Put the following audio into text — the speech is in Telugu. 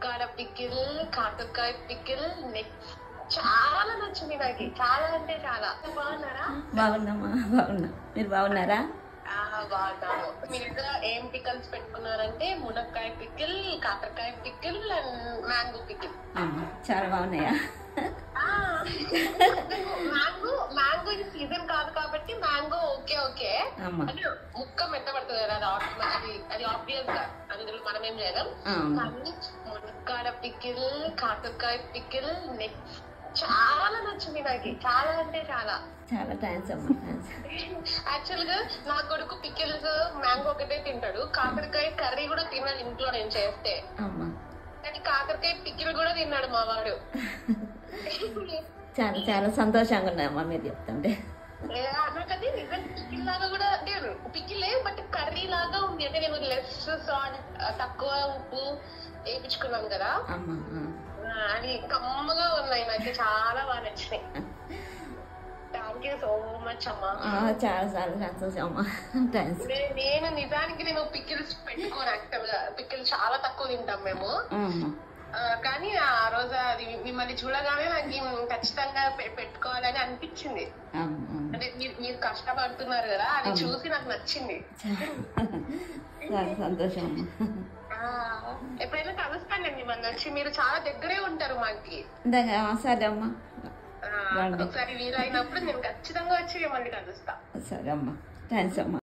మునక్కాడ పికిల్, కాకరకాయ పికిల్, నెక్స్ట్ చాలా నచ్చింది నాకు. చాలా అంటే చాలా. బాగున్నారా? బాగున్నామా, బాగున్నా. మీరు బాగున్నారా? బాగున్నాము. మీరు ఇంకా ఏం పికిల్స్ పెట్టుకున్నారంటే మునక్కాయ పికిల్, కాకరకాయ పికిల్ అండ్ మ్యాంగో పికిల్. చాలా బాగున్నాయా? మ్యాంగో ఇది సీజన్ కాదు కాబట్టి మ్యాంగో ఓకే ఓకే అంటే ముక్క మెత్తబడుతుంది కదా, అది ఆబ్వియస్ గా అందులో మనం ఏం చేయలేం. కానీ మునక్కాడ పికిల్, కాకరకాయ పికిల్ నెక్స్ట్ చాలా నచ్చింది నాకు. చాలా అంటే చాలా. చాలా థ్యాంక్స్ అమ్మా. యాక్చువల్ గా నా కొడుకు పికిల్స్ మ్యాంగో ఒకటే తింటాడు, కాకరకాయ కర్రీ కూడా తిన్నాడు ఇంట్లో నేను చేస్తే. కానీ కాకరకాయ పికిల్ కూడా తిన్నాడు మా వాడు. చాలా చాలా సంతోషంగా ఉన్నాయమ్మా మీరు చెప్తుంటే. నాకది నిజం పికిల్ లాగా కూడా అంటే పికిలే బట్ కర్రీ లాగా ఉంది. అంటే నేను లెస్ సాల్ట్, తక్కువ ఉప్పు వేయించుకున్నాను కదా, అది కమ్మగా ఉన్నాయి. నాకు చాలా బాగా నచ్చినాయి. థ్యాంక్ యూ సో మచ్ అమ్మా. చాలా చాలా సంతోషం అమ్మా. థ్యాంక్స్. నేను నిజానికి నేను పికిల్స్ పెట్టుకోను. యాక్చువల్ గా పికిల్ చాలా తక్కువ తింటాం మేము. కానీ ఆ రోజు అది మిమ్మల్ని చూడగానే నాకు ఖచ్చితంగా పెట్టుకోవాలని అనిపించింది. అంటే మీరు కష్టపడుతున్నారు కదా, అది చూసి నాకు నచ్చింది. చాలా సంతోషం. ఎప్పుడైనా కలుస్తానండి మిమ్మల్ని వచ్చి. మీరు చాలా దగ్గరే ఉంటారు మాకి. సరే అమ్మా, ఒకసారి వీలైనప్పుడు నేను ఖచ్చితంగా వచ్చి మిమ్మల్ని కలుస్తా. సరే అమ్మా, థ్యాంక్స్ అమ్మా.